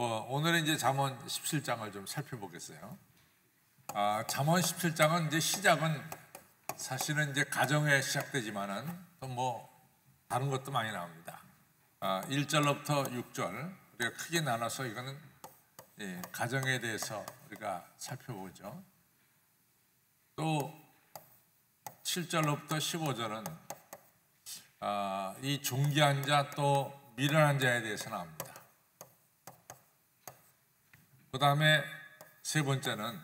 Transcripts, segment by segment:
오늘은 이제 잠언 17장을 좀 살펴보겠어요. 잠언 17장은 이제 시작은 사실은 이제 가정에 시작되지만은 또 뭐 다른 것도 많이 나옵니다. 1절로부터 6절 우리가 크게 나눠서 이거는 가정에 대해서 우리가 살펴보죠. 또 7절로부터 15절은 이 존귀한 자 또 미련한 자에 대해서 나옵니다. 그 다음에 세 번째는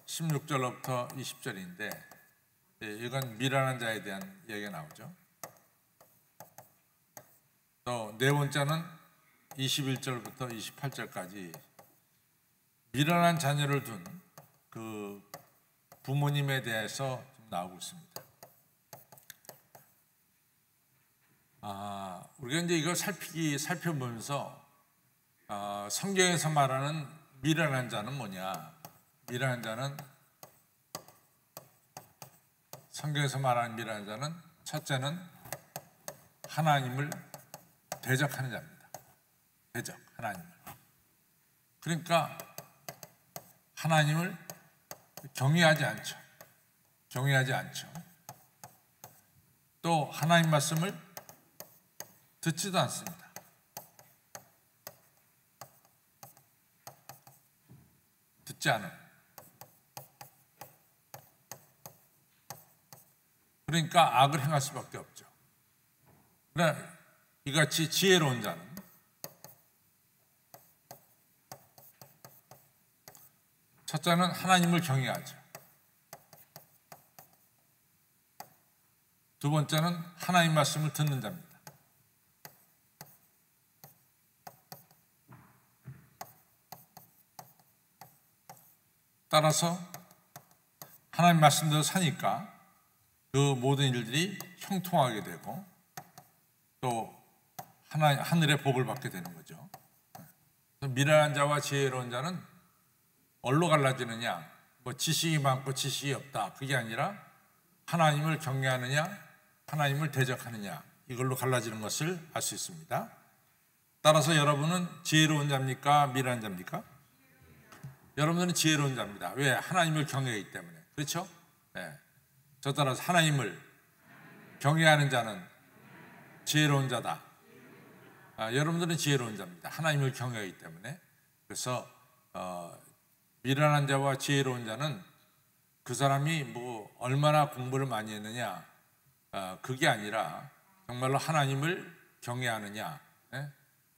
16절로부터 20절인데 이건 미련한 자에 대한 얘기가 나오죠. 또 네 번째는 21절부터 28절까지 미련한 자녀를 둔 그 부모님에 대해서 좀 나오고 있습니다. 우리가 이제 이걸 살펴보면서 성경에서 말하는 미련한 자는 뭐냐? 미련한 자는 성경에서 말하는 미련한 자는 첫째는 하나님을 대적하는 자입니다. 대적, 하나님을. 그러니까 하나님을 경외하지 않죠. 경외하지 않죠. 또 하나님 말씀을 듣지도 않습니다. 듣지 않아요. 그러니까 악을 행할 수밖에 없죠. 그러나 이같이 지혜로운 자는 첫째는 하나님을 경외하죠. 두 번째는 하나님 말씀을 듣는 자입니다. 따라서 하나님 말씀대로 사니까 그 모든 일들이 형통하게 되고 또 하늘의 복을 받게 되는 거죠. 미련한 자와 지혜로운 자는 뭘로 갈라지느냐? 뭐 지식이 많고 지식이 없다. 그게 아니라 하나님을 경외하느냐, 하나님을 대적하느냐 이걸로 갈라지는 것을 알 수 있습니다. 따라서 여러분은 지혜로운 자입니까? 미련한 자입니까? 여러분들은 지혜로운 자입니다. 왜? 하나님을 경외하기 때문에. 그렇죠? 네. 저 따라서 하나님을 경외하는 자는 지혜로운 자다. 여러분들은 지혜로운 자입니다. 하나님을 경외하기 때문에. 그래서 미련한 자와 지혜로운 자는 그 사람이 뭐 얼마나 공부를 많이 했느냐 그게 아니라 정말로 하나님을 경외하느냐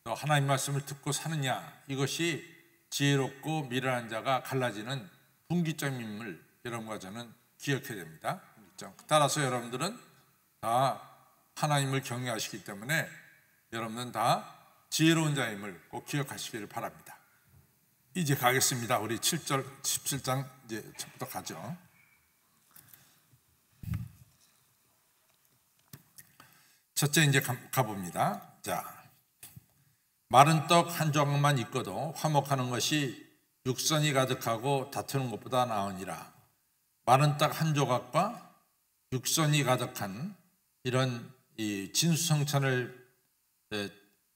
또 하나님 말씀을 듣고 사느냐 이것이 지혜롭고 미련한 자가 갈라지는 분기점임을 여러분과 저는 기억해야 됩니다. 따라서 여러분들은 다 하나님을 경외하시기 때문에 여러분은 다 지혜로운 자임을 꼭 기억하시기를 바랍니다. 이제 가겠습니다. 우리 7절 17장 이제 처음부터 가죠. 첫째 이제 가봅니다. 자, 마른 떡 한 조각만 있고도 화목하는 것이 육선이 가득하고 다투는 것보다 나으니라. 마른 떡 한 조각과 육선이 가득한 이런 이 진수성찬을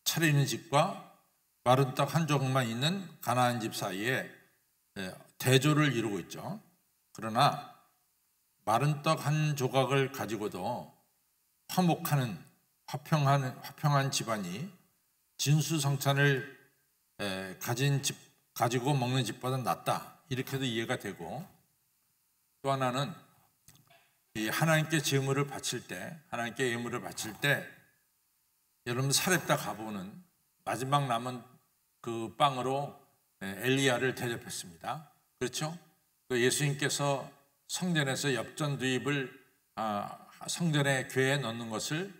차리는 집과 마른 떡 한 조각만 있는 가나안 집 사이에 대조를 이루고 있죠. 그러나 마른 떡 한 조각을 가지고도 화목하는 화평한 집안이 진수성찬을 가지고 먹는 집보다 낫다. 이렇게도 이해가 되고 또 하나는 이 하나님께 제물을 바칠 때 하나님께 예물을 바칠 때 여러분 사렙다 가보는 마지막 남은 그 빵으로 엘리야를 대접했습니다. 그렇죠? 또 예수님께서 성전에서 엽전두입을 성전의 궤에 넣는 것을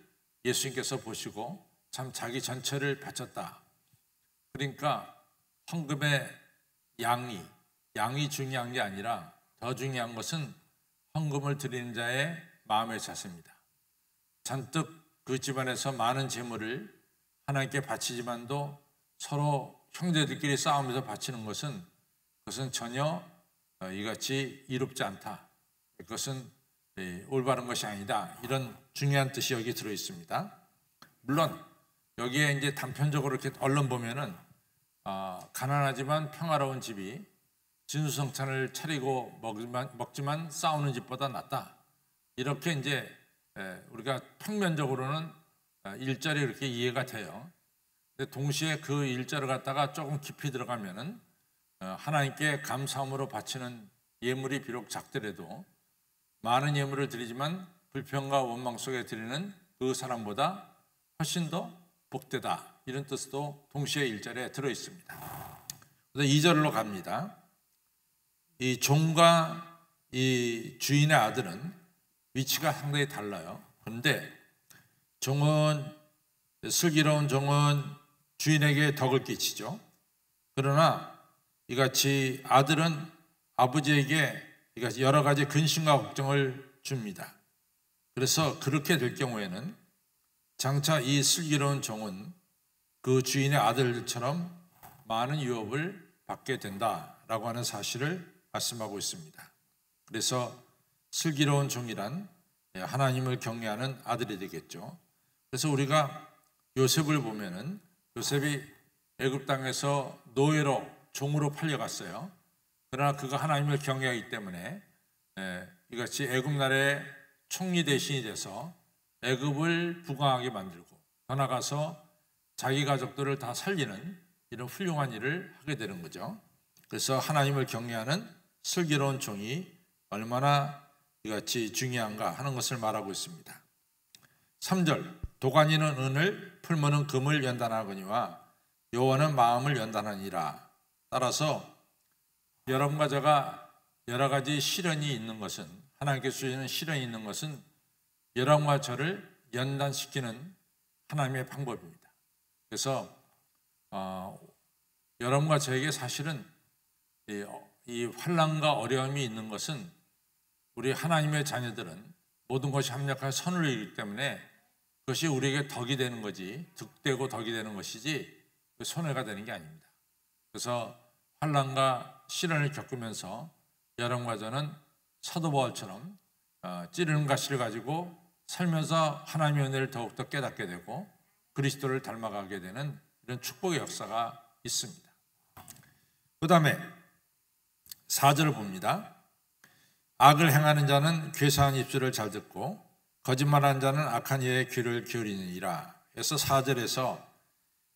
예수님께서 보시고 참 자기 전체를 바쳤다. 그러니까 헌금의 양이 중요한 게 아니라 더 중요한 것은 헌금을 드리는 자의 마음의 자세입니다. 잔뜩 그 집안에서 많은 재물을 하나님께 바치지만도 서로 형제들끼리 싸우면서 바치는 것은 그것은 전혀 이같이 이롭지 않다. 그것은 올바른 것이 아니다. 이런 중요한 뜻이 여기 들어 있습니다. 물론 여기에 이제 단편적으로 이렇게 얼른 보면은 가난하지만 평화로운 집이 진수성찬을 차리고 먹지만 싸우는 집보다 낫다. 이렇게 이제 우리가 평면적으로는 일절이 이렇게 이해가 돼요. 근데 동시에 그 일절을 갖다가 조금 깊이 들어가면은 하나님께 감사함으로 바치는 예물이 비록 작더라도 많은 예물을 드리지만 불평과 원망 속에 드리는 그 사람보다 훨씬 더 복되다. 이런 뜻도 동시에 1절에 들어 있습니다. 그래서 2절로 갑니다. 이 종과 이 주인의 아들은 위치가 상당히 달라요. 그런데 종은, 슬기로운 종은 주인에게 덕을 끼치죠. 그러나 이같이 아들은 아버지에게 여러 가지 근심과 걱정을 줍니다. 그래서 그렇게 될 경우에는 장차 이 슬기로운 종은 그 주인의 아들들처럼 많은 유업을 받게 된다라고 하는 사실을 말씀하고 있습니다. 그래서 슬기로운 종이란 하나님을 경외하는 아들이 되겠죠. 그래서 우리가 요셉을 보면은 요셉이 애굽 땅에서 노예로 종으로 팔려갔어요. 그러나 그가 하나님을 경외하기 때문에 이같이 애굽 나라의 총리 대신이 돼서 애굽을 부강하게 만들고 더 나아가서 자기 가족들을 다 살리는 이런 훌륭한 일을 하게 되는 거죠. 그래서 하나님을 경외하는 슬기로운 종이 얼마나 이같이 중요한가 하는 것을 말하고 있습니다. 3절, 도가니는 은을, 풀무는 금을 연단하거니와 여호와는 마음을 연단하니라. 따라서 여러분과 제가 여러 가지 시련이 있는 것은, 하나님께서 주시는 시련이 있는 것은 여러분과 저를 연단시키는 하나님의 방법입니다. 그래서 여러분과 저에게 사실은 이 환난과 어려움이 있는 것은 우리 하나님의 자녀들은 모든 것이 합력하여 선을 이루기 때문에 그것이 우리에게 덕이 되는 거지, 득되고 덕이 되는 것이지 손해가 되는 게 아닙니다. 그래서 환난과 시련을 겪으면서 여러분과 저는 사도 바울처럼 찌르는 가시를 가지고 살면서 하나님의 은혜를 더욱더 깨닫게 되고 그리스도를 닮아가게 되는 이런 축복의 역사가 있습니다. 그 다음에 4절을 봅니다. 악을 행하는 자는 괴사한 입술을 잘 듣고 거짓말하는 자는 악한 이의 귀를 기울이느니라. 그래서 4절에서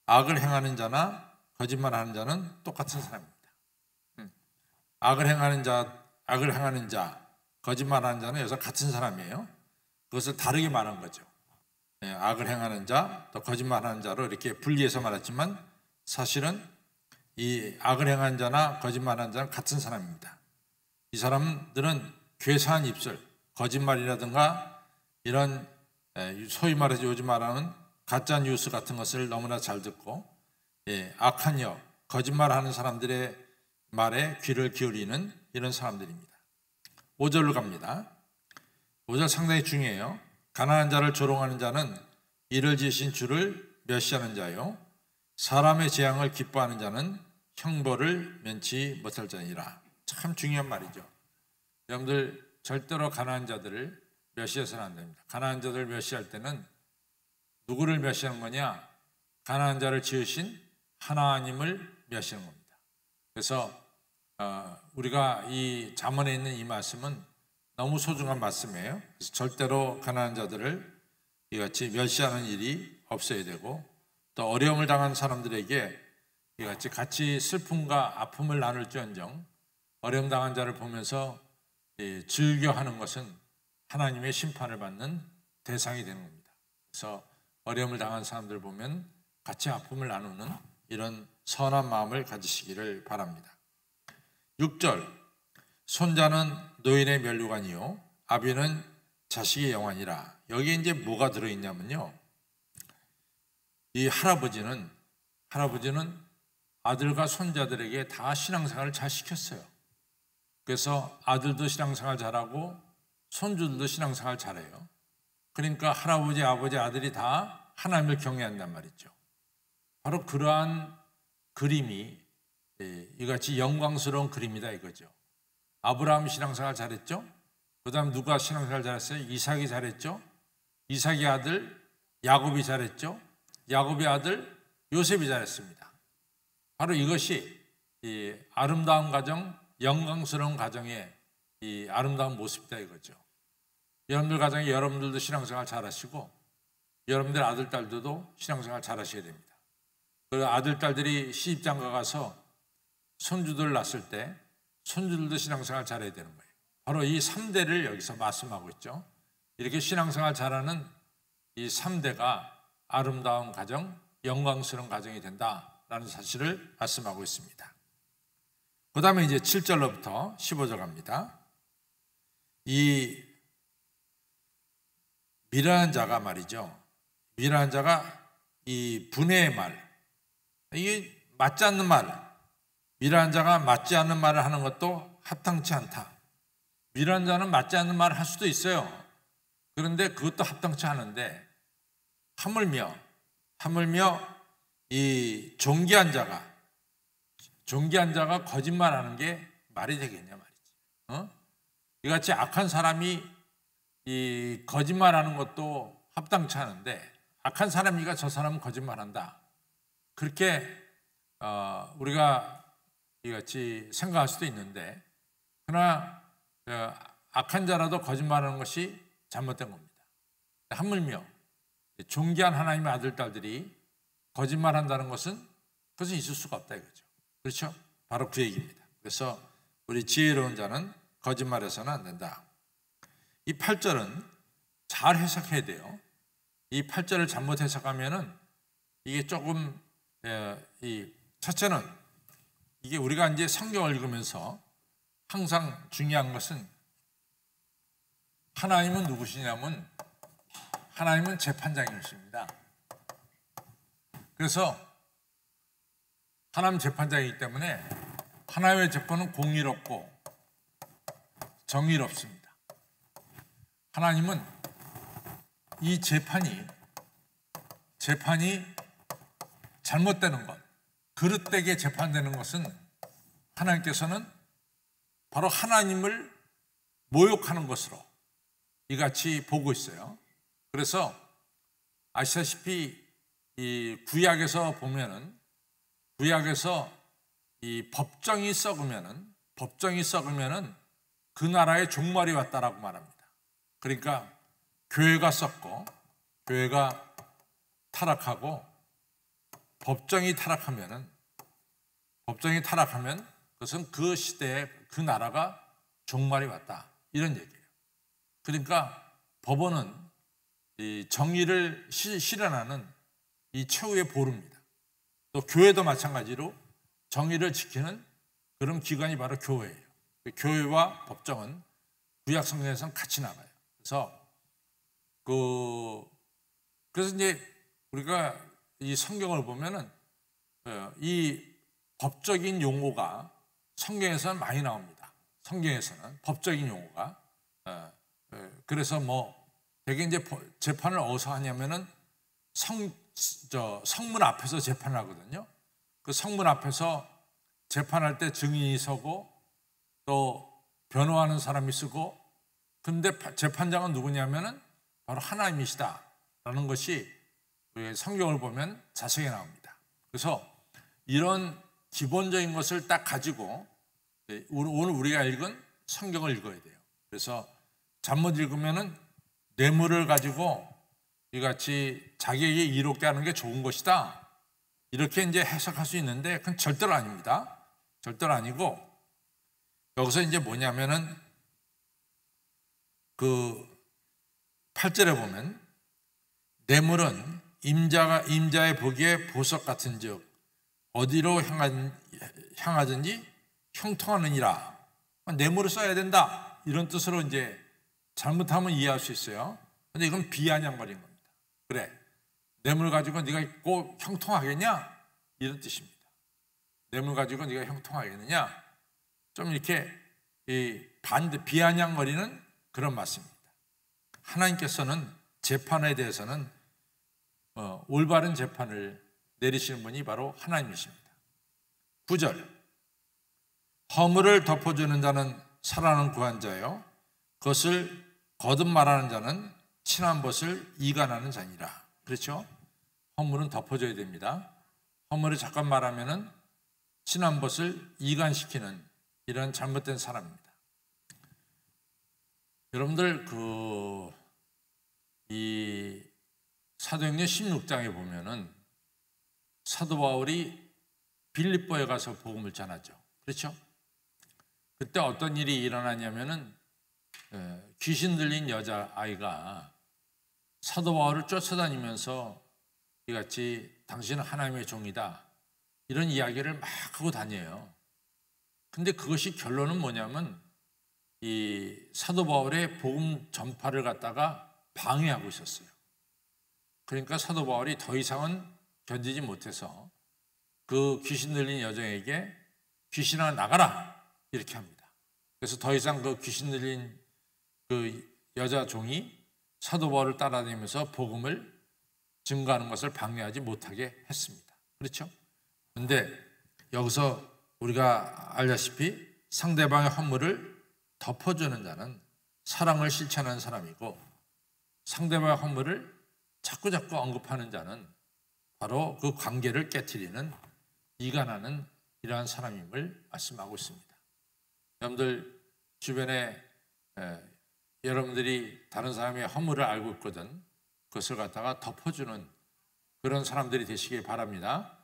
악을 행하는 자나 거짓말하는 자는 똑같은 사람입니다. 악을 행하는 자, 거짓말하는 자는 여기서 같은 사람이에요. 그것을 다르게 말한 거죠. 악을 행하는 자, 또 거짓말하는 자로 이렇게 분리해서 말했지만 사실은 이 악을 행하는 자나 거짓말하는 자는 같은 사람입니다. 이 사람들은 괴사한 입술, 거짓말이라든가 이런 소위 말해서 요즘 말하는 가짜 뉴스 같은 것을 너무나 잘 듣고 악한 여, 거짓말하는 사람들의 말에 귀를 기울이는 이런 사람들입니다. 5절로 갑니다. 5절 상당히 중요해요. 가난한 자를 조롱하는 자는 이를 지으신 주를 멸시하는 자요, 사람의 재앙을 기뻐하는 자는 형벌을 면치 못할 자니라. 참 중요한 말이죠. 여러분들 절대로 가난한 자들을 멸시해서는 안 됩니다. 가난한 자들을 멸시할 때는 누구를 멸시하는 거냐? 가난한 자를 지으신 하나님을 멸시하는 겁니다. 그래서 우리가 이 잠언에 있는 이 말씀은 너무 소중한 말씀이에요. 그래서 절대로 가난한 자들을 이같이 멸시하는 일이 없어야 되고, 또 어려움을 당한 사람들에게 이같이 같이 슬픔과 아픔을 나눌지언정 어려움 당한 자를 보면서 즐겨하는 것은 하나님의 심판을 받는 대상이 되는 겁니다. 그래서 어려움을 당한 사람들 보면 같이 아픔을 나누는 이런 선한 마음을 가지시기를 바랍니다. 6절, 손자는 노인의 면류관이요 아비는 자식의 영환이라. 여기에 이제 뭐가 들어있냐면요, 이 할아버지는 아들과 손자들에게 다 신앙생활을 잘 시켰어요. 그래서 아들도 신앙생활 잘하고 손주들도 신앙생활 잘해요. 그러니까 할아버지, 아버지, 아들이 다 하나님을 경외한단 말이죠. 바로 그러한 그림이 이같이 영광스러운 그림이다 이거죠. 아브라함이 신앙생활 잘했죠. 그 다음 누가 신앙생활 잘했어요? 이삭이 잘했죠. 이삭의 아들 야곱이 잘했죠. 야곱의 아들 요셉이 잘했습니다. 바로 이것이 이 아름다운 가정, 영광스러운 가정의 이 아름다운 모습이다 이거죠. 여러분들 가정에 여러분들도 신앙생활 잘하시고 여러분들 아들, 딸들도 신앙생활 잘하셔야 됩니다. 그 아들, 딸들이 시집장가 가서 손주들 낳았을 때 손주들도 신앙생활 잘해야 되는 거예요. 바로 이 3대를 여기서 말씀하고 있죠. 이렇게 신앙생활 잘하는 이 3대가 아름다운 가정, 영광스러운 가정이 된다라는 사실을 말씀하고 있습니다. 그 다음에 이제 7절로부터 15절 갑니다. 이 미련한 자가 말이죠. 미련한 자가 이 분해의 말, 이게 맞지 않는 말, 미련한 자가 맞지 않는 말을 하는 것도 합당치 않다. 미련한 자는 맞지 않는 말을 할 수도 있어요. 그런데 그것도 합당치 않은데 하물며 이 존귀한 자가 거짓말하는 게 말이 되겠냐 말이지. 이같이 악한 사람이 이 거짓말하는 것도 합당치 않은데 악한 사람이가 저 사람은 거짓말한다. 그렇게 우리가 이같이 생각할 수도 있는데 그러나 악한 자라도 거짓말하는 것이 잘못된 겁니다. 하물며 존귀한 하나님의 아들, 딸들이 거짓말한다는 것은 그것은 있을 수가 없다 이거죠. 그렇죠? 바로 그 얘기입니다. 그래서 우리 지혜로운 자는 거짓말해서는 안 된다. 이 8절은 잘 해석해야 돼요. 이 8절을 잘못 해석하면은 이게 조금 이 첫째는 이게 우리가 이제 성경을 읽으면서 항상 중요한 것은 하나님은 누구시냐면 하나님은 재판장이십니다. 그래서 하나님 재판장이기 때문에 하나님의 재판은 공의롭고 정의롭습니다. 하나님은 이 재판이 잘못되는 것, 그릇되게 재판되는 것은 하나님께서는 바로 하나님을 모욕하는 것으로 이같이 보고 있어요. 그래서 아시다시피 이 구약에서 보면은 구약에서 이 법정이 썩으면은 그 나라에 종말이 왔다라고 말합니다. 그러니까 교회가 썩고 교회가 타락하고 법정이 타락하면 그것은 그 시대에 그 나라가 종말이 왔다 이런 얘기예요. 그러니까 법원은 이 정의를 실현하는 이 최후의 보루입니다. 또 교회도 마찬가지로 정의를 지키는 그런 기관이 바로 교회예요. 교회와 법정은 구약 성경에서는 같이 나가요. 그래서 이제 우리가 이 성경을 보면은 이 법적인 용어가 성경에서는 많이 나옵니다. 성경에서는 법적인 용어가 그래서 되게 이제 재판을 어디서 하냐면은 성문 앞에서 재판을 하거든요. 그 성문 앞에서 재판할 때 증인이 서고 또 변호하는 사람이 쓰고 근데 재판장은 누구냐면은 바로 하나님이시다라는 것이 성경을 보면 자세히 나옵니다. 그래서 이런 기본적인 것을 딱 가지고 오늘 우리가 읽은 성경을 읽어야 돼요. 그래서 잘못 읽으면은 뇌물을 가지고 이같이 자기에게 이롭게 하는 게 좋은 것이다. 이렇게 이제 해석할 수 있는데 그건 절대로 아닙니다. 절대로 아니고 여기서 이제 뭐냐면은 그 8절에 보면 뇌물은 임자의 보기에 보석 같은즉 어디로 향하든지 형통하느니라. 뇌물을 써야 된다. 이런 뜻으로 이제 잘못하면 이해할 수 있어요. 근데 이건 비아냥거리는 겁니다. 그래, 뇌물 가지고 네가 꼭 형통하겠냐? 이런 뜻입니다. 뇌물 가지고 네가 형통하겠느냐? 좀 이렇게 비아냥거리는 그런 말씀입니다. 하나님께서는 재판에 대해서는 올바른 재판을 내리시는 분이 바로 하나님이십니다. 9절 허물을 덮어주는 자는 살아나는 구한 자요 그것을 거듭 말하는 자는 친한 것을 이간하는 자니라. 그렇죠? 허물은 덮어줘야 됩니다. 허물을 잠깐 말하면은 친한 벗을 이간시키는 이런 잘못된 사람입니다. 여러분들 이 사도행전 16장에 보면은 사도 바울이 빌립보에 가서 복음을 전하죠. 그렇죠? 그때 어떤 일이 일어나냐면은 귀신 들린 여자아이가 사도 바울을 쫓아다니면서 이같이 당신은 하나님의 종이다 이런 이야기를 막 하고 다녀요. 근데 그것이 결론은 뭐냐면 이 사도 바울의 복음 전파를 갖다가 방해하고 있었어요. 그러니까 사도 바울이 더 이상은 견디지 못해서 그 귀신 들린 여자에게 귀신아 나가라 이렇게 합니다. 그래서 더 이상 그 귀신 들린 그 여자 종이 사도 바울을 따라다니면서 복음을 증거하는 것을 방해하지 못하게 했습니다. 그렇죠? 그런데 여기서 우리가 알다시피 상대방의 허물을 덮어주는 자는 사랑을 실천하는 사람이고 상대방의 허물을 자꾸자꾸 언급하는 자는 바로 그 관계를 깨트리는 이간하는 이러한 사람임을 말씀하고 있습니다. 여러분들 주변에 여러분들이 다른 사람의 허물을 알고 있거든 그것을 갖다가 덮어주는 그런 사람들이 되시길 바랍니다.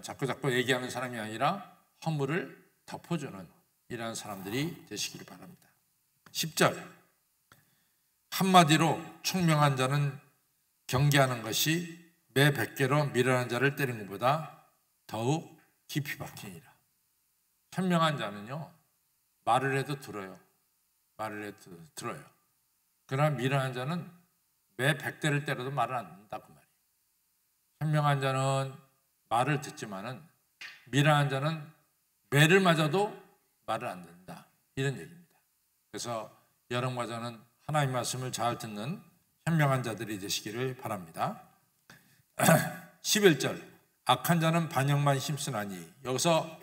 자꾸자꾸 얘기하는 사람이 아니라 허물을 덮어주는 이러한 사람들이 되시길 바랍니다. 10절 한마디로 총명한 자는 경계하는 것이 매 100개로 미련한 자를 때리는 것보다 더욱 깊이 박히니라. 현명한 자는요 말을 해도 들어요. 말을 해도 들어요. 그러나 미련한 자는 매 100대를 때려도 말을 안 듣는다 그 말이에요. 현명한 자는 말을 듣지만은 미련한 자는 매를 맞아도 말을 안 듣는다 이런 얘기입니다. 그래서 여러분과 저는 하나님의 말씀을 잘 듣는 현명한 자들이 되시기를 바랍니다. 11절 악한 자는 반역만 힘쓰나니 여기서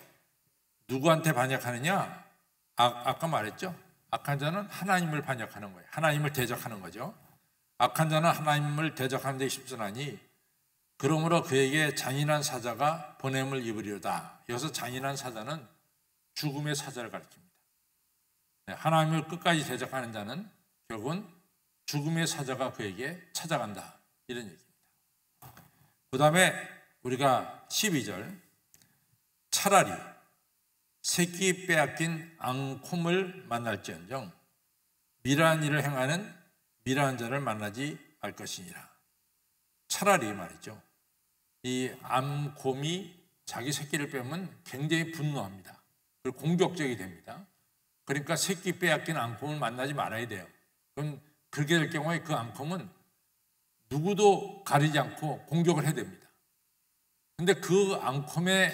누구한테 반역하느냐? 아까 말했죠. 악한 자는 하나님을 반역하는 거예요. 하나님을 대적하는 거죠. 악한 자는 하나님을 대적하는 데 힘쓰나니 그러므로 그에게 잔인한 사자가 보냄을 입으리로다. 여기서 잔인한 사자는 죽음의 사자를 가리킵니다. 하나님을 끝까지 대적하는 자는 결국은 죽음의 사자가 그에게 찾아간다 이런 얘기입니다. 그 다음에 우리가 12절 차라리 새끼 빼앗긴 앙콤을 만날지언정 미련한 일을 행하는 미련한 자를 만나지 말 것이니라. 차라리 말이죠. 이 암곰이 자기 새끼를 빼면 굉장히 분노합니다. 그리고 공격적이 됩니다. 그러니까 새끼 빼앗긴 앙콤을 만나지 말아야 돼요. 그럼 그렇게 될 경우에 그 앙콤은 누구도 가리지 않고 공격을 해야 됩니다. 근데 그 앙콤의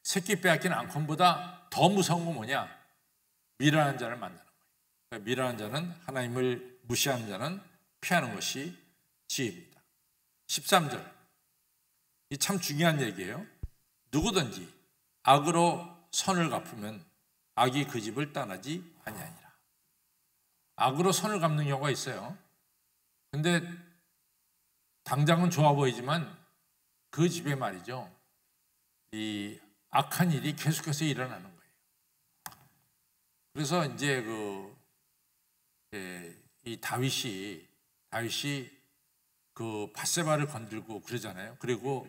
새끼 빼앗긴 앙콤보다 더 무서운 건 뭐냐? 미련한 자를 만나는 거예요. 그러니까 미련한 자는 하나님을 무시하는 자는 피하는 것이 지혜입니다. 13절 이 참 중요한 얘기예요. 누구든지 악으로 선을 갚으면 악이 그 집을 떠나지 아니하니라. 악으로 선을 갚는 경우가 있어요. 근데 당장은 좋아 보이지만 그 집에 말이죠. 이 악한 일이 계속해서 일어나는 거예요. 그래서 이제 이 다윗이 그 밧세바를 건들고 그러잖아요. 그리고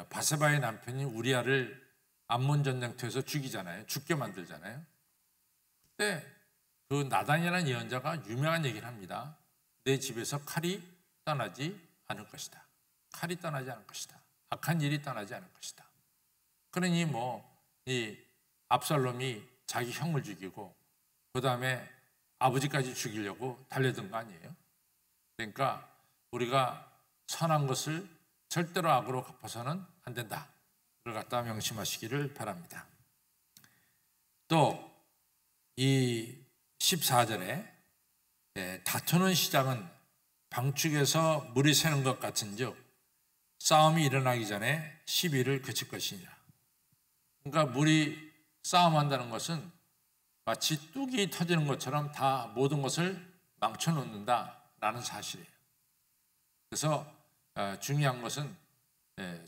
밧세바의 남편이 우리아를 암몬 전쟁터에서 죽이잖아요. 죽게 만들잖아요. 그때 그 나단이라는 예언자가 유명한 얘기를 합니다. 내 집에서 칼이 떠나지 않을 것이다. 칼이 떠나지 않을 것이다. 악한 일이 떠나지 않을 것이다. 그러니 이 압살롬이 자기 형을 죽이고 그 다음에 아버지까지 죽이려고 달려든 거 아니에요. 그러니까 우리가 선한 것을 절대로 악으로 갚아서는 안 된다. 그걸 갖다 명심하시기를 바랍니다. 또 이 14절에 다투는 시작은 방축에서 물이 새는 것 같은즉 싸움이 일어나기 전에 시비를 그칠 것이니라. 그러니까 물이 싸움한다는 것은 마치 뚝이 터지는 것처럼 다 모든 것을 망쳐놓는다라는 사실이에요. 그래서 중요한 것은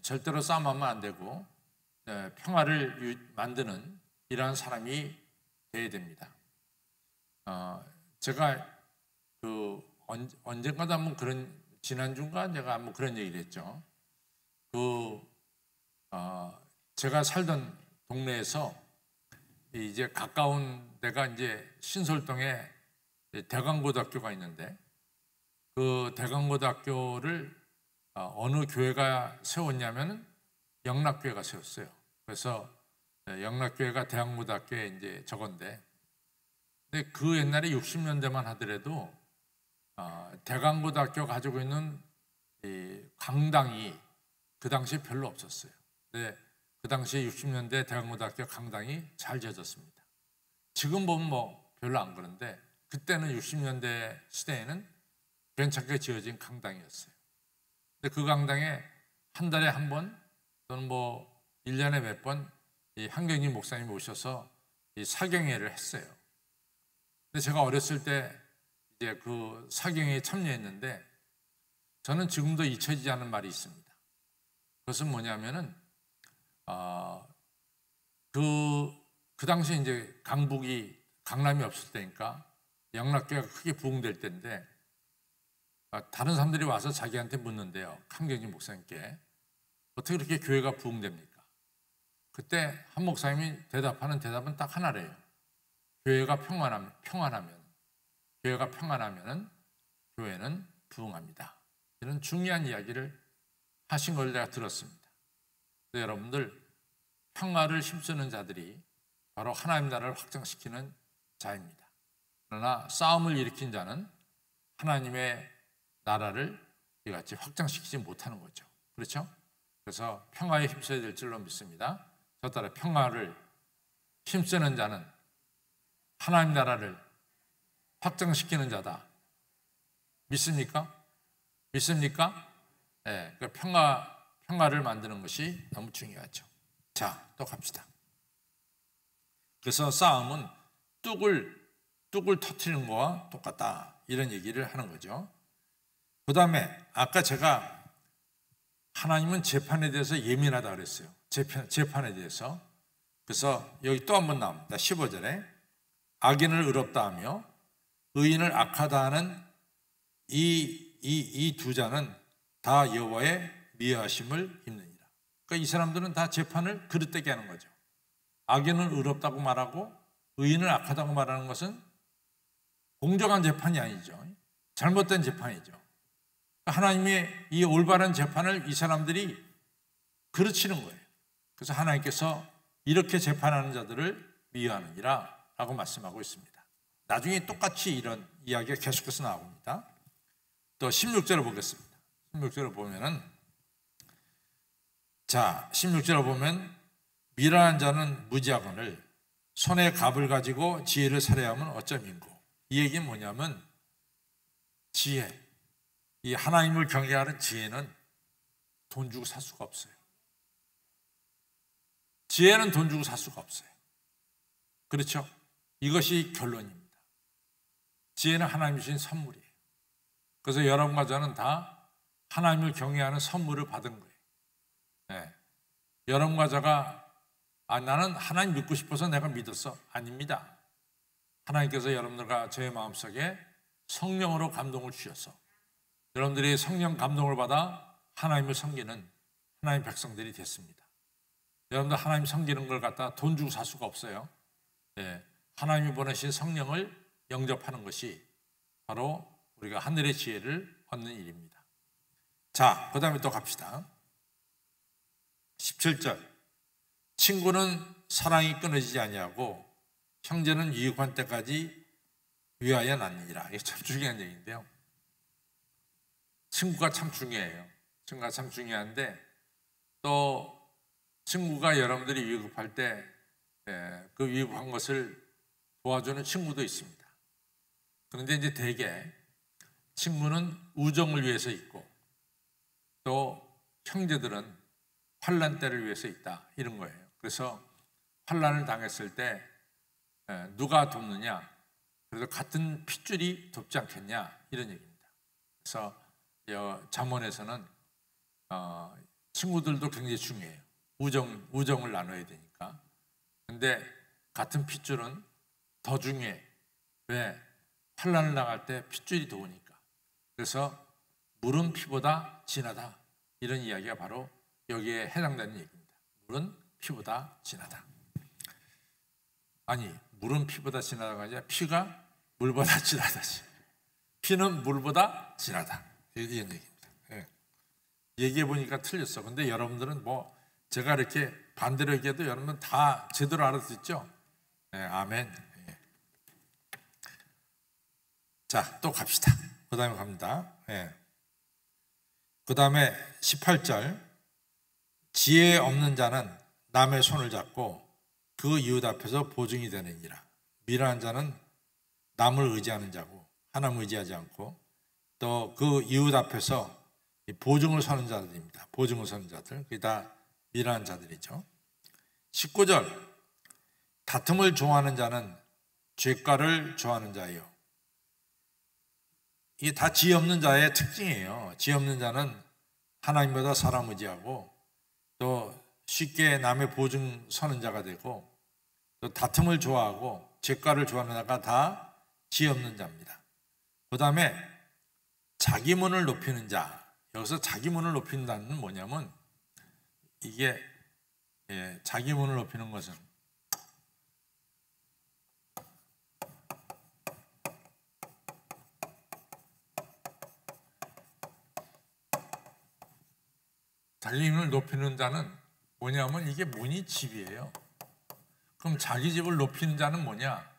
절대로 싸움하면 안 되고 평화를 만드는 이러한 사람이 되어야 됩니다. 제가 언젠가도 한번 지난주인가 내가 한번 그런 얘기를 했죠. 제가 살던 동네에서 이제 가까운 데가 이제 신솔동에 대강고등학교가 있는데 그 대강고등학교를 어느 교회가 세웠냐면은 영락교회가 세웠어요. 그래서 영락교회가 대강고등학교에 이제 저건데, 근데 그 옛날에 60년대만 하더라도 대강고등학교가 가지고 있는 이 강당이 그 당시에 별로 없었어요. 근데 그 당시에 60년대 대강고등학교 강당이 잘 지어졌습니다. 지금 보면 뭐 별로 안 그런데 그때는 60년대 시대에는 괜찮게 지어진 강당이었어요. 근데 그 강당에 한 달에 한 번 또는 뭐 1년에 몇 번 이 한경진 목사님이 오셔서 이 사경회를 했어요. 근데 제가 어렸을 때 이제 그 사경회에 참여했는데 저는 지금도 잊혀지지 않은 말이 있습니다. 그것은 뭐냐면은 그 당시에 이제 강남이 없을 때니까 영락교회가 크게 부흥될 때인데 다른 사람들이 와서 자기한테 묻는데요. 한경진 목사님께 어떻게 그렇게 교회가 부흥됩니까? 그때 한 목사님이 대답하는 대답은 딱 하나래요. 교회가 평안하면 교회는 부흥합니다. 이런 중요한 이야기를 하신 걸 내가 들었습니다. 여러분들, 평화를 힘쓰는 자들이 바로 하나님 나라를 확장시키는 자입니다. 그러나 싸움을 일으킨 자는 하나님의 나라를 이같이 확장시키지 못하는 거죠. 그렇죠? 그래서 평화에 힘써야 될 줄로 믿습니다. 저 따라 평화를 힘쓰는 자는 하나님 나라를 확장시키는 자다. 믿습니까? 믿습니까? 네, 그 평화를 만드는 것이 너무 중요하죠. 자, 또 갑시다. 그래서 싸움은 뚝을 터뜨리는 거와 똑같다. 이런 얘기를 하는 거죠. 그 다음에 아까 제가 하나님은 재판에 대해서 예민하다 그랬어요. 재판에 대해서. 그래서 여기 또 한 번 나옵니다. 15절에 악인을 의롭다 하며 의인을 악하다 하는 이 두 자는 다 여호와의 미워하심을 입느니라. 그러니까 이 사람들은 다 재판을 그릇되게 하는 거죠. 악인을 의롭다고 말하고 의인을 악하다고 말하는 것은 공정한 재판이 아니죠. 잘못된 재판이죠. 하나님의 이 올바른 재판을 이 사람들이 그르치는 거예요. 그래서 하나님께서 이렇게 재판하는 자들을 미워하느니라 라고 말씀하고 있습니다. 나중에 똑같이 이런 이야기가 계속해서 나옵니다. 또 16절을 보겠습니다. 16절을 보면은, 자, 16절을 보면 미련한 자는 무지하거늘 손에 갑을 가지고 지혜를 살해하면 어쩌민고. 이 얘기는 뭐냐면 지혜, 이 하나님을 경외하는 지혜는 돈 주고 살 수가 없어요. 지혜는 돈 주고 살 수가 없어요. 그렇죠? 이것이 결론입니다. 지혜는 하나님이 주신 선물이에요. 그래서 여러분과 저는 다 하나님을 경외하는 선물을 받은 거예요. 네. 여러분과 저가 나는 하나님 믿고 싶어서 내가 믿었어. 아닙니다. 하나님께서 여러분들과 저의 마음속에 성령으로 감동을 주셔서 여러분들이 성령 감동을 받아 하나님을 섬기는 하나님 백성들이 됐습니다. 여러분들 하나님 섬기는 걸 갖다 돈 주고 살 수가 없어요. 네. 하나님이 보내신 성령을 영접하는 것이 바로 우리가 하늘의 지혜를 얻는 일입니다. 자, 그 다음에 또 갑시다. 17절. 친구는 사랑이 끊어지지 아니하고 형제는 유익한 때까지 위하여 낳느니라. 이게 참 중요한 얘기인데요. 친구가 참 중요해요. 친구가 참 중요한데 또 친구가 여러분들이 위급할 때 그 위급한 것을 도와주는 친구도 있습니다. 그런데 이제 대개 친구는 우정을 위해서 있고 또 형제들은 환난 때를 위해서 있다. 이런 거예요. 그래서 환난을 당했을 때 누가 돕느냐? 그래서 같은 핏줄이 돕지 않겠냐? 이런 얘기입니다. 그래서 잠언에서는 친구들도 굉장히 중요해요. 우정을 나눠야 되니까. 근데 같은 핏줄은 더 중요해. 왜? 환난을 나갈 때 핏줄이 더우니까. 그래서 물은 피보다 진하다. 이런 이야기가 바로 여기에 해당되는 얘기입니다. 물은 피보다 진하다. 아니, 물은 피보다 진하다가 아니라 피가 물보다 진하다지. 피는 물보다 진하다. 이런 얘기입니다. 예. 얘기해 보니까 틀렸어. 근데 여러분들은 뭐 제가 이렇게 반대로 얘기해도 여러분 다 제대로 알아듣죠? 예, 아멘. 예. 자, 또 갑시다. 그 다음에 갑니다. 예. 그 다음에 18절. 지혜 없는 자는 남의 손을 잡고 그 이웃 앞에서 보증이 되느니라. 미련한 자는 남을 의지하는 자고 하나님 의지하지 않고 또 그 이웃 앞에서 보증을 서는 자들입니다. 보증을 서는 자들. 그게 다 미련한 자들이죠. 19절. 다툼을 좋아하는 자는 죄가를 좋아하는 자예요. 이게 다 지혜 없는 자의 특징이에요. 지혜 없는 자는 하나님보다 사람 의지하고 또 쉽게 남의 보증 서는 자가 되고 또 다툼을 좋아하고 죄가를 좋아하는 자가 다 지혜 없는 자입니다. 그 다음에 자기 문을 높이는 자. 여기서 자기 문을 높인다는 뭐냐면 이게 자기 문을 높이는 것은 자기 문을 높이는 자는 뭐냐면 이게 문이 집이에요. 그럼 자기 집을 높이는 자는 뭐냐?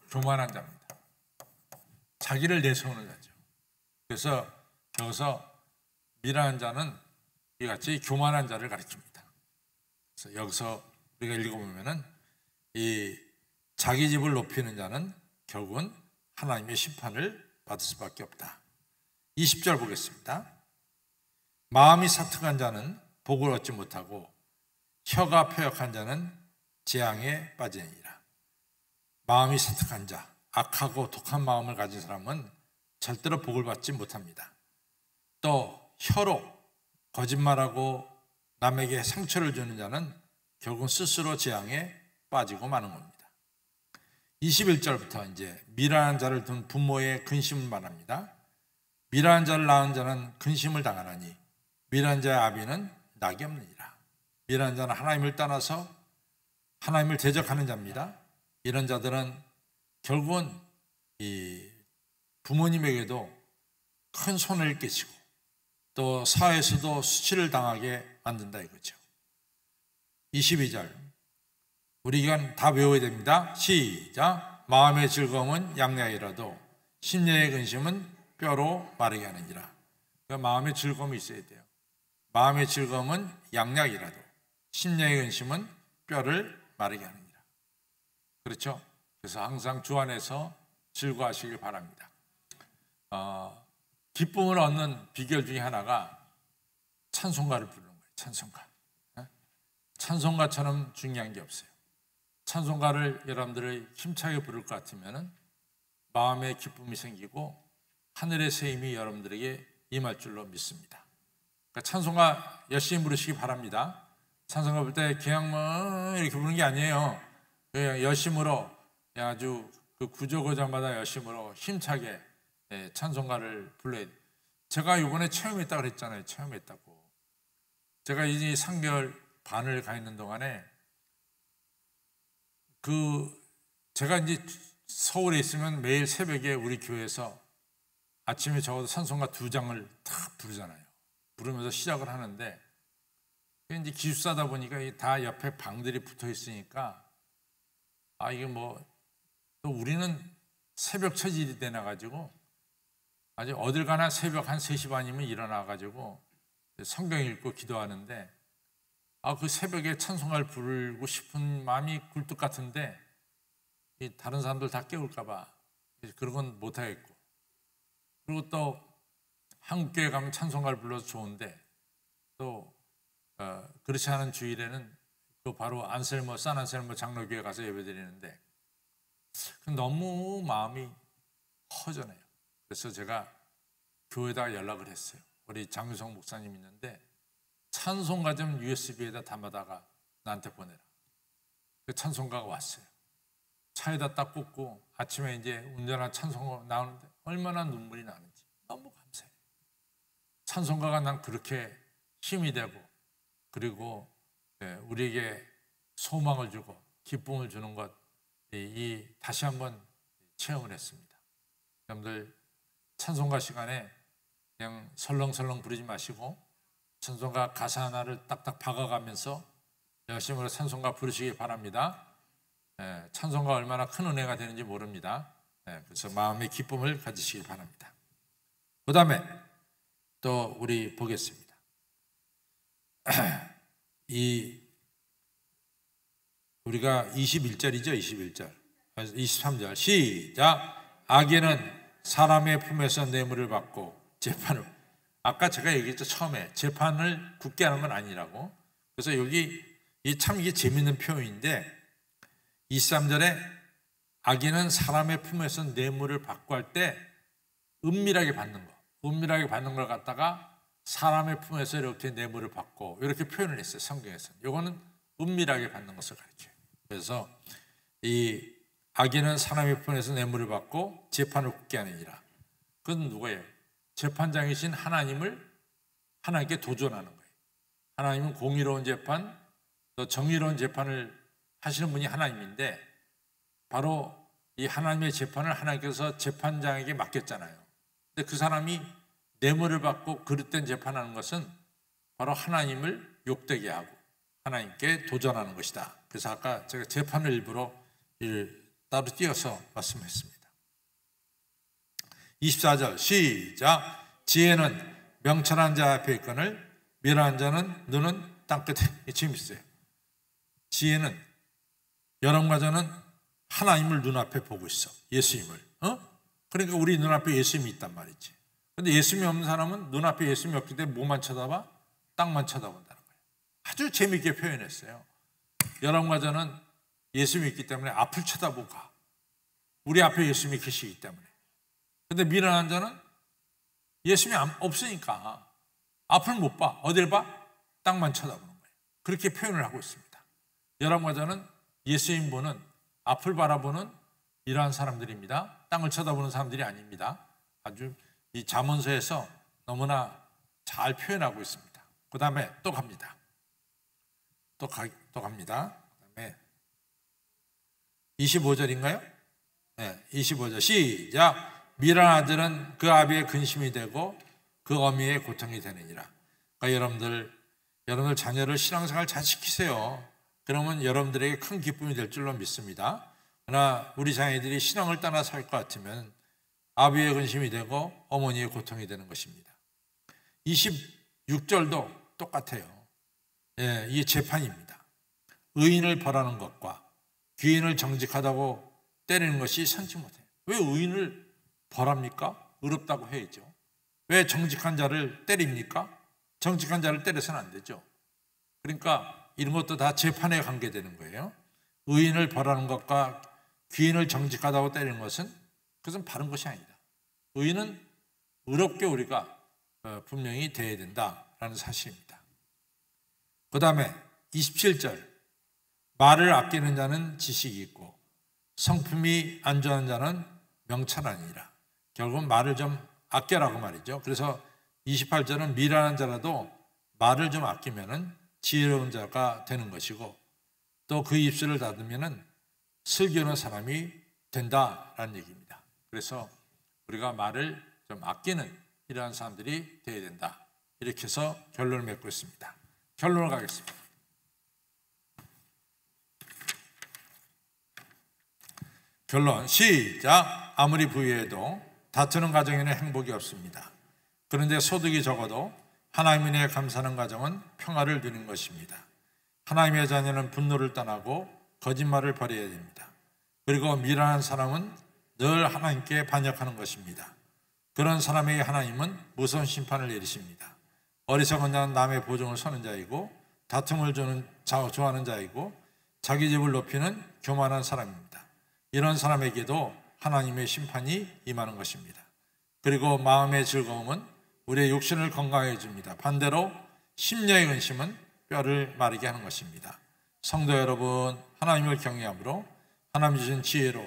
교만한 자입니다. 자기를 내세우는 자죠. 그래서 여기서 미련한 자는 이같이 교만한 자를 가리킵니다. 그래서 여기서 우리가 읽어보면은 이 자기 집을 높이는 자는 결국은 하나님의 심판을 받을 수밖에 없다. 20절 보겠습니다. 마음이 사특한 자는 복을 얻지 못하고 혀가 패역한 자는 재앙에 빠지느니라. 마음이 사특한 자, 악하고 독한 마음을 가진 사람은 절대로 복을 받지 못합니다. 또 혀로 거짓말하고 남에게 상처를 주는 자는 결국 스스로 재앙에 빠지고 마는 겁니다. 21절부터 이제 미련한 자를 둔 부모의 근심을 말합니다. 미련한 자를 낳은 자는 근심을 당하나니 미련한 자의 아비는 낙이 없느니라. 미련한 자는 하나님을 떠나서 하나님을 대적하는 자입니다. 이런 자들은 결국은 이 부모님에게도 큰 손해를 끼치고 또 사회에서도 수치를 당하게 만든다 이거죠. 22절 우리 이건 다 외워야 됩니다. 시작. 마음의 즐거움은 양약이라도 심령의 근심은 뼈로 마르게 하느니라. 그러니까 마음의 즐거움이 있어야 돼요. 마음의 즐거움은 양약이라도 심령의 근심은 뼈를 마르게 하느니라. 그렇죠? 그래서 항상 주 안에서 즐거워하시길 바랍니다. 기쁨을 얻는 비결 중에 하나가 찬송가를 부르는 거예요. 찬송가. 찬송가처럼 중요한 게 없어요. 찬송가를 여러분들이 힘차게 부를 것 같으면 마음에 기쁨이 생기고 하늘의 새 힘이 여러분들에게 임할 줄로 믿습니다. 그러니까 찬송가 열심히 부르시기 바랍니다. 찬송가 부를 때 그냥 뭐 이렇게 부르는 게 아니에요. 그냥 열심으로 아주 그 구절구절마다 열심으로 힘차게 찬송가를 불러야 돼요. 제가 이번에 체험했다고 그랬잖아요. 체험했다고. 제가 이제 3개월 반을 가 있는 동안에 제가 이제 서울에 있으면 매일 새벽에 우리 교회에서 아침에 적어도 찬송가 2장을 다 부르잖아요. 부르면서 시작을 하는데 이제 기숙사다 보니까 다 옆에 방들이 붙어 있으니까 이게 뭐 또 우리는 새벽 처질이 되나 가지고 아주 어딜 가나 새벽 한 3시 반이면 일어나 가지고 성경 읽고 기도하는데 그 새벽에 찬송가를 부르고 싶은 마음이 굴뚝 같은데 다른 사람들 다 깨울까 봐 그런 건 못 하겠고 그리고 또 한국교회 가면 찬송가를 불러서 좋은데 또 그렇지 않은 주일에는 또 바로 안셀모 산 안셀모 장로교회 가서 예배드리는데 너무 마음이 허전해요. 그래서 제가 교회에다가 연락을 했어요. 우리 장유성 목사님 있는데 찬송가 좀 USB에다 담아다가 나한테 보내라. 그 찬송가가 왔어요. 차에다 딱 꽂고 아침에 이제 운전한 찬송가 나오는데 얼마나 눈물이 나는지 너무 감사해요. 찬송가가 난 그렇게 힘이 되고 그리고 우리에게 소망을 주고 기쁨을 주는 것 다시 한번 체험을 했습니다. 여러분들 찬송가 시간에 그냥 설렁설렁 부르지 마시고 찬송가 가사 하나를 딱딱 박아가면서 열심히 찬송가 부르시기 바랍니다. 찬송가 얼마나 큰 은혜가 되는지 모릅니다. 그래서 마음의 기쁨을 가지시기 바랍니다. 그 다음에 또 우리 보겠습니다. 우리가 21절이죠. 21절 23절 시작. 악인은 사람의 품에서 뇌물을 받고 재판을, 아까 제가 얘기했죠. 처음에 재판을 굳게 하는 건 아니라고. 그래서 여기 이게 재밌는 표현인데 23절에 악인은 사람의 품에서 뇌물을 받고 할 때 은밀하게 받는 걸 갖다가 사람의 품에서 이렇게 뇌물을 받고 이렇게 표현을 했어요. 성경에서. 이거는 은밀하게 받는 것을 가르쳐요. 그래서 이 악인은 사람의 품에서 뇌물을 받고 재판을 굳게 하느니라. 그건 누구예요? 재판장이신 하나님께 도전하는 거예요. 하나님은 공의로운 재판, 또 정의로운 재판을 하시는 분이 하나님인데 바로 이 하나님의 재판을 하나님께서 재판장에게 맡겼잖아요. 근데 그 사람이 뇌물을 받고 그릇된 재판하는 것은 바로 하나님을 욕되게 하고 하나님께 도전하는 것이다. 그래서 아까 제가 재판을 일부러 따로 띄어서 말씀했습니다. 24절 시작. 지혜는 명철한 자 앞에 있거늘 미련한 자는 눈은 땅끝에. 재밌어요. 지혜는 여러분과 저는 하나님을 눈앞에 보고 있어. 예수님을. 그러니까 우리 눈앞에 예수님이 있단 말이지. 근데 예수님이 없는 사람은 눈앞에 예수님이 없기 때문에 뭐만 쳐다봐? 땅만 쳐다본다는 거예요. 아주 재미있게 표현했어요. 여러분과 저는 예수님이 있기 때문에 앞을 쳐다보고 가. 우리 앞에 예수님이 계시기 때문에. 근데 미련한 자는 예수님이 없으니까 앞을 못 봐. 어딜 봐? 땅만 쳐다보는 거예요. 그렇게 표현을 하고 있습니다. 여러분과 저는 예수님 보는 앞을 바라보는 이러한 사람들입니다. 땅을 쳐다보는 사람들이 아닙니다. 아주 이 잠언서에서 너무나 잘 표현하고 있습니다. 그 다음에 또 갑니다. 또 갑니다. 그 다음에 25절인가요? 네, 25절 시작. 미련한 아들은 그 아비의 근심이 되고 그 어미의 고통이 되느니라. 그러니까 여러분들 자녀를 신앙생활 잘 시키세요. 그러면 여러분들에게 큰 기쁨이 될 줄로 믿습니다. 그러나 우리 자녀들이 신앙을 떠나 살 것 같으면 아비의 근심이 되고 어머니의 고통이 되는 것입니다. 26절도 똑같아요. 이게 재판입니다. 의인을 벌하는 것과 귀인을 정직하다고 때리는 것이 선지 못해요. 왜 의인을 벌합니까? 의롭다고 해야죠. 왜 정직한 자를 때립니까? 정직한 자를 때려서는 안 되죠. 그러니까 이런 것도 다 재판에 관계되는 거예요. 의인을 벌하는 것과 귀인을 정직하다고 때리는 것은 그것은 바른 것이 아니다. 의인은 의롭게 우리가 분명히 돼야 된다라는 사실입니다. 그 다음에 27절 말을 아끼는 자는 지식이 있고 성품이 안전한 자는 명철하니라. 결국은 말을 좀 아껴라고 말이죠. 그래서 28절은 미련한 자라도 말을 좀 아끼면은 지혜로운 자가 되는 것이고 또 그 입술을 닫으면은 슬기로운 사람이 된다라는 얘기입니다. 그래서 우리가 말을 좀 아끼는 이러한 사람들이 되어야 된다. 이렇게 해서 결론을 맺고 있습니다. 결론을 가겠습니다. 결론 시작. 아무리 부유해도 다투는 가정에는 행복이 없습니다. 그런데 소득이 적어도 하나님에 감사하는 가정은 평화를 누리는 것입니다. 하나님의 자녀는 분노를 떠나고 거짓말을 버려야 됩니다. 그리고 미련한 사람은 늘 하나님께 반역하는 것입니다. 그런 사람에게 하나님은 무서운 심판을 내리십니다. 어리석은 자는 남의 보증을 서는 자이고 다툼을 좋아하는 자이고 자기 집을 높이는 교만한 사람입니다. 이런 사람에게도 하나님의 심판이 임하는 것입니다. 그리고 마음의 즐거움은 우리의 육신을 건강해 줍니다. 반대로 심령의 근심은 뼈를 마르게 하는 것입니다. 성도 여러분, 하나님을 경외함으로 하나님 주신 지혜로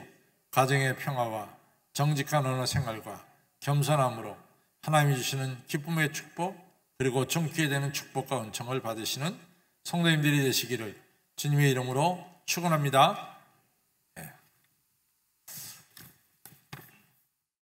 가정의 평화와 정직한 언어 생활과 겸손함으로 하나님이 주시는 기쁨의 축복 그리고 정기에 되는 축복과 은총을 받으시는 성도님들이 되시기를 주님의 이름으로 축원합니다.